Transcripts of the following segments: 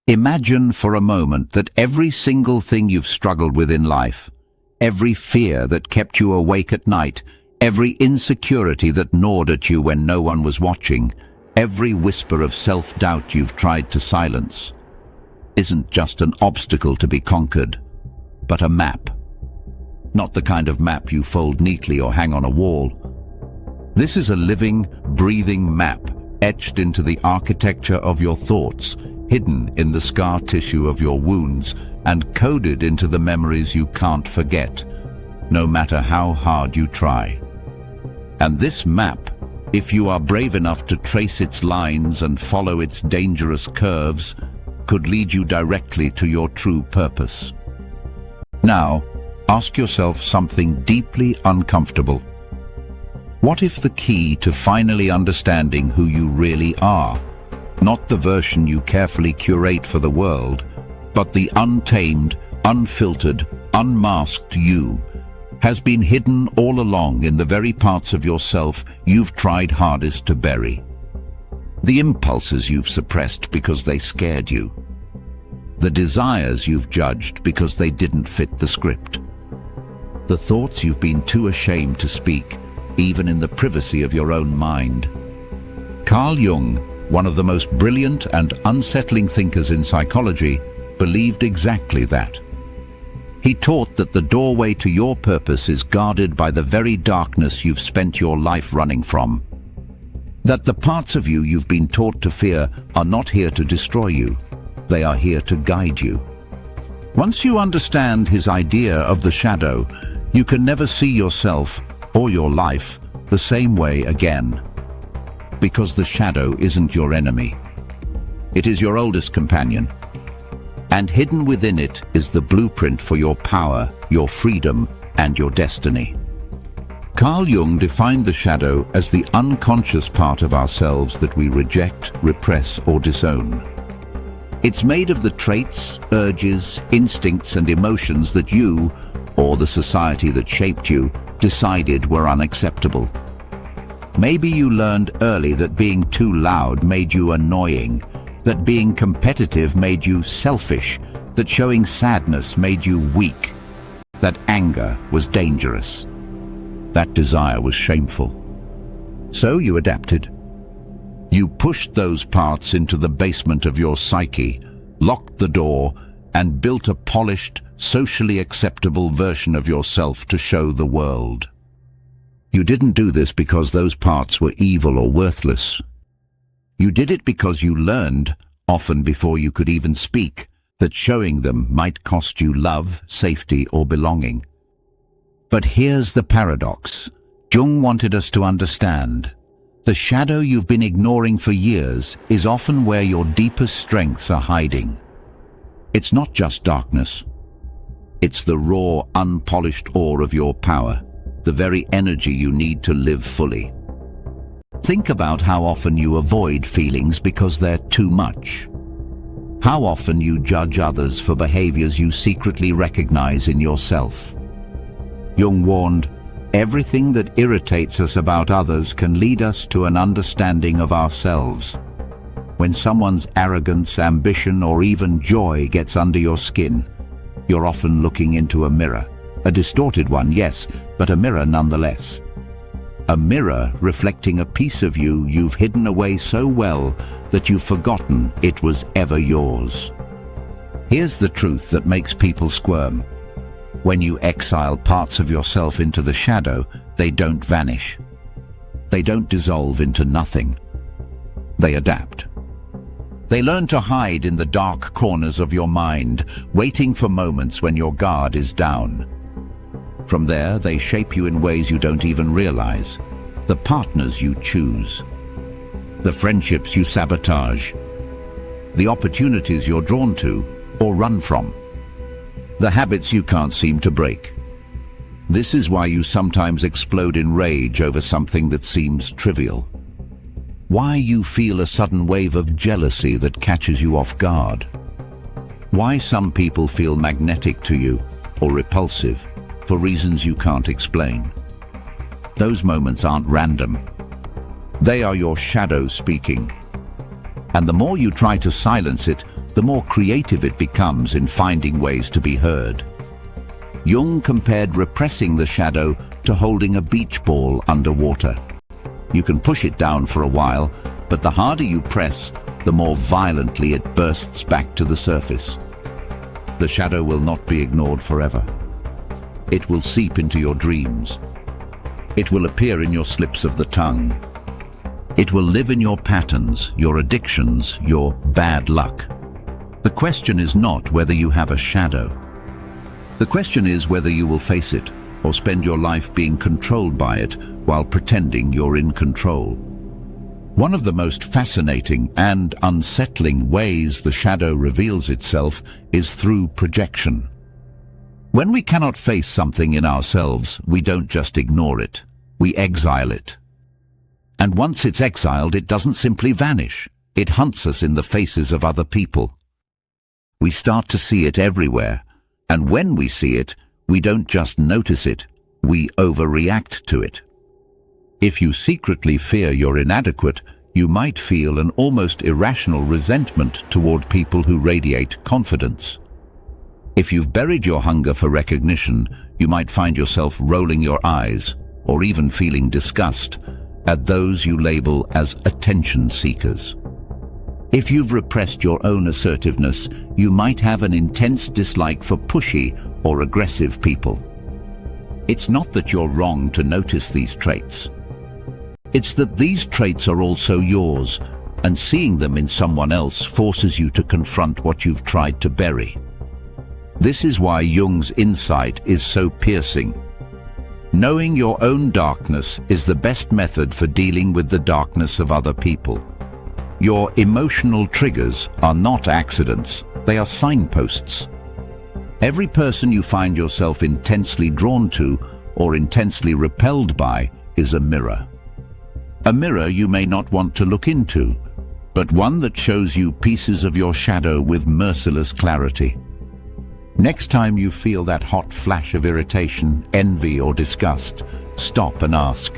Imagine for a moment that every single thing you've struggled with in life, every fear that kept you awake at night, every insecurity that gnawed at you when no one was watching, every whisper of self-doubt you've tried to silence, isn't just an obstacle to be conquered, but a map. Not the kind of map you fold neatly or hang on a wall. This is a living, breathing map, etched into the architecture of your thoughts, hidden in the scar tissue of your wounds, and coded into the memories you can't forget, no matter how hard you try. And this map, if you are brave enough to trace its lines and follow its dangerous curves, could lead you directly to your true purpose. Now, ask yourself something deeply uncomfortable. What if the key to finally understanding who you really are, not the version you carefully curate for the world, but the untamed, unfiltered, unmasked you, has been hidden all along in the very parts of yourself you've tried hardest to bury? The impulses you've suppressed because they scared you. The desires you've judged because they didn't fit the script. The thoughts you've been too ashamed to speak, even in the privacy of your own mind. Carl Jung, one of the most brilliant and unsettling thinkers in psychology, believed exactly that. He taught that the doorway to your purpose is guarded by the very darkness you've spent your life running from. That the parts of you you've been taught to fear are not here to destroy you. They are here to guide you. Once you understand his idea of the shadow, you can never see yourself or your life the same way again. Because the shadow isn't your enemy. It is your oldest companion. And hidden within it is the blueprint for your power, your freedom, and your destiny. Carl Jung defined the shadow as the unconscious part of ourselves that we reject, repress, or disown. It's made of the traits, urges, instincts, and emotions that you, or the society that shaped you, decided were unacceptable. Maybe you learned early that being too loud made you annoying, that being competitive made you selfish, that showing sadness made you weak, that anger was dangerous, that desire was shameful. So you adapted. You pushed those parts into the basement of your psyche, locked the door, and built a polished, socially acceptable version of yourself to show the world. You didn't do this because those parts were evil or worthless. You did it because you learned, often before you could even speak, that showing them might cost you love, safety, or belonging. But here's the paradox. Jung wanted us to understand. The shadow you've been ignoring for years is often where your deepest strengths are hiding. It's not just darkness. It's the raw, unpolished ore of your power, the very energy you need to live fully. Think about how often you avoid feelings because they're too much. How often you judge others for behaviors you secretly recognize in yourself. Jung warned, everything that irritates us about others can lead us to an understanding of ourselves. When someone's arrogance, ambition, or even joy gets under your skin, you're often looking into a mirror. A distorted one, yes, but a mirror nonetheless. A mirror reflecting a piece of you you've hidden away so well that you've forgotten it was ever yours. Here's the truth that makes people squirm. When you exile parts of yourself into the shadow, they don't vanish. They don't dissolve into nothing. They adapt. They learn to hide in the dark corners of your mind, waiting for moments when your guard is down. From there, they shape you in ways you don't even realize. The partners you choose. The friendships you sabotage. The opportunities you're drawn to or run from. The habits you can't seem to break. This is why you sometimes explode in rage over something that seems trivial. Why you feel a sudden wave of jealousy that catches you off guard. Why some people feel magnetic to you or repulsive for reasons you can't explain. Those moments aren't random. They are your shadow speaking. And the more you try to silence it, the more creative it becomes in finding ways to be heard. Jung compared repressing the shadow to holding a beach ball underwater. You can push it down for a while, but the harder you press, the more violently it bursts back to the surface. The shadow will not be ignored forever. It will seep into your dreams. It will appear in your slips of the tongue. It will live in your patterns, your addictions, your bad luck. The question is not whether you have a shadow. The question is whether you will face it or spend your life being controlled by it while pretending you're in control. One of the most fascinating and unsettling ways the shadow reveals itself is through projection. When we cannot face something in ourselves, we don't just ignore it, we exile it. And once it's exiled, it doesn't simply vanish. It hunts us in the faces of other people. We start to see it everywhere, and when we see it, we don't just notice it, we overreact to it. If you secretly fear you're inadequate, you might feel an almost irrational resentment toward people who radiate confidence. If you've buried your hunger for recognition, you might find yourself rolling your eyes, or even feeling disgust, at those you label as attention seekers. If you've repressed your own assertiveness, you might have an intense dislike for pushy or aggressive people. It's not that you're wrong to notice these traits. It's that these traits are also yours, and seeing them in someone else forces you to confront what you've tried to bury. This is why Jung's insight is so piercing. Knowing your own darkness is the best method for dealing with the darkness of other people. Your emotional triggers are not accidents, they are signposts. Every person you find yourself intensely drawn to or intensely repelled by is a mirror. A mirror you may not want to look into, but one that shows you pieces of your shadow with merciless clarity. Next time you feel that hot flash of irritation, envy, or disgust, stop and ask,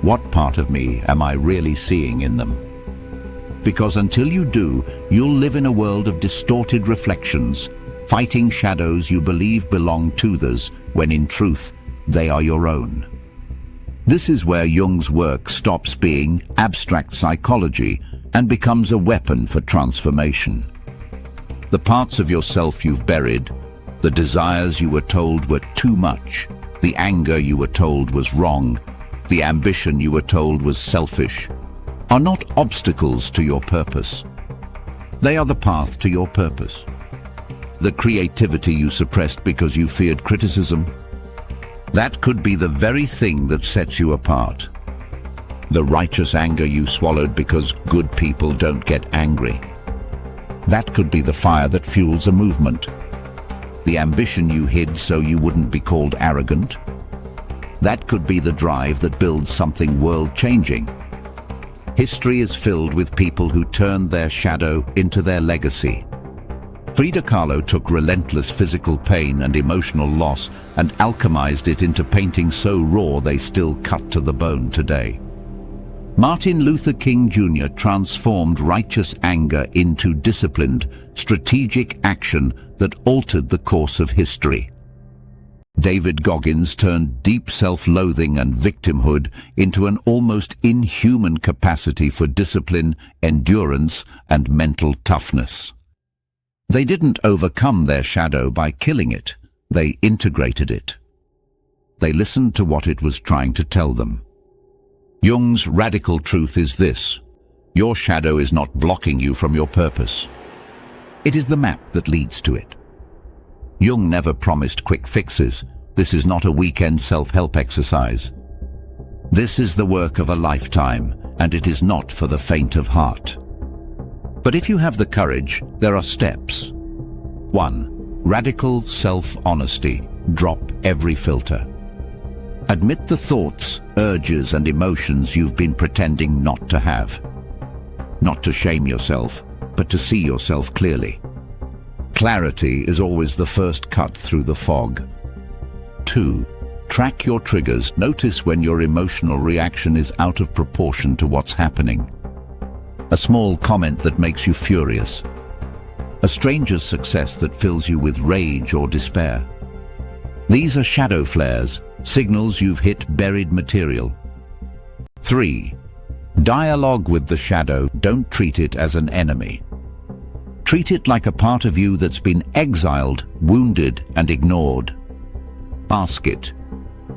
what part of me am I really seeing in them? Because until you do, you'll live in a world of distorted reflections, fighting shadows you believe belong to others, when in truth, they are your own. This is where Jung's work stops being abstract psychology and becomes a weapon for transformation. The parts of yourself you've buried, the desires you were told were too much, the anger you were told was wrong, the ambition you were told was selfish, are not obstacles to your purpose. They are the path to your purpose. The creativity you suppressed because you feared criticism, that could be the very thing that sets you apart. The righteous anger you swallowed because good people don't get angry, that could be the fire that fuels a movement. The ambition you hid so you wouldn't be called arrogant, that could be the drive that builds something world-changing. History is filled with people who turned their shadow into their legacy. Frida Kahlo took relentless physical pain and emotional loss and alchemized it into painting so raw they still cut to the bone today. Martin Luther King Jr. transformed righteous anger into disciplined, strategic action that altered the course of history. David Goggins turned deep self-loathing and victimhood into an almost inhuman capacity for discipline, endurance, and mental toughness. They didn't overcome their shadow by killing it, they integrated it. They listened to what it was trying to tell them. Jung's radical truth is this: your shadow is not blocking you from your purpose. It is the map that leads to it. Jung never promised quick fixes. This is not a weekend self-help exercise. This is the work of a lifetime, and it is not for the faint of heart. But if you have the courage, there are steps. 1. Radical self-honesty. Drop every filter. Admit the thoughts, urges, and emotions you've been pretending not to have. Not to shame yourself, but to see yourself clearly. Clarity is always the first cut through the fog. 2. Track your triggers. Notice when your emotional reaction is out of proportion to what's happening. A small comment that makes you furious. a stranger's success that fills you with rage or despair. These are shadow flares, signals you've hit buried material. 3. Dialogue with the shadow. Don't treat it as an enemy. Treat it like a part of you that's been exiled, wounded, and ignored. Ask it,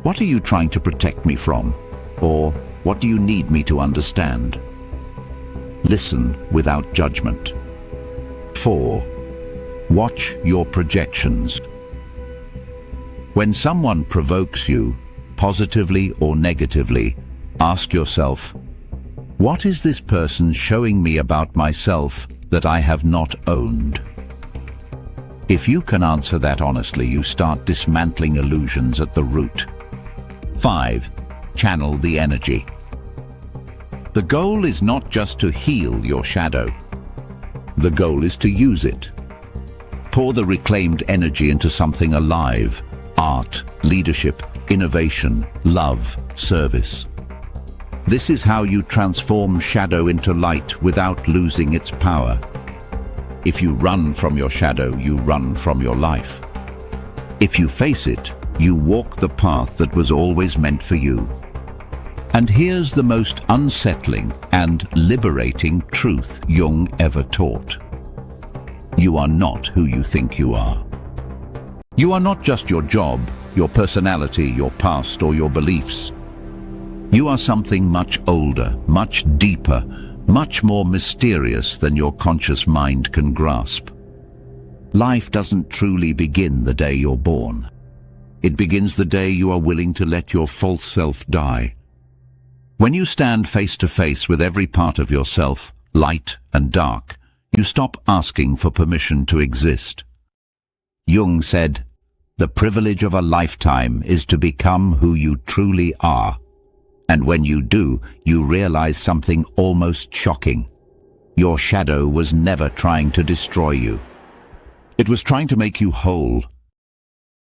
what are you trying to protect me from? Or what do you need me to understand? Listen without judgment. 4. Watch your projections. When someone provokes you, positively or negatively, ask yourself, what is this person showing me about myself that I have not owned? If you can answer that honestly, you start dismantling illusions at the root. 5. Channel the energy. The goal is not just to heal your shadow. The goal is to use it. Pour the reclaimed energy into something alive: art, leadership, innovation, love, service. This is how you transform shadow into light without losing its power. If you run from your shadow, you run from your life. If you face it, you walk the path that was always meant for you. And here's the most unsettling and liberating truth Jung ever taught. You are not who you think you are. You are not just your job, your personality, your past, or your beliefs. You are something much older, much deeper, much more mysterious than your conscious mind can grasp. Life doesn't truly begin the day you're born. It begins the day you are willing to let your false self die. When you stand face to face with every part of yourself, light and dark, you stop asking for permission to exist. Jung said, "The privilege of a lifetime is to become who you truly are." And when you do, you realize something almost shocking. Your shadow was never trying to destroy you. It was trying to make you whole,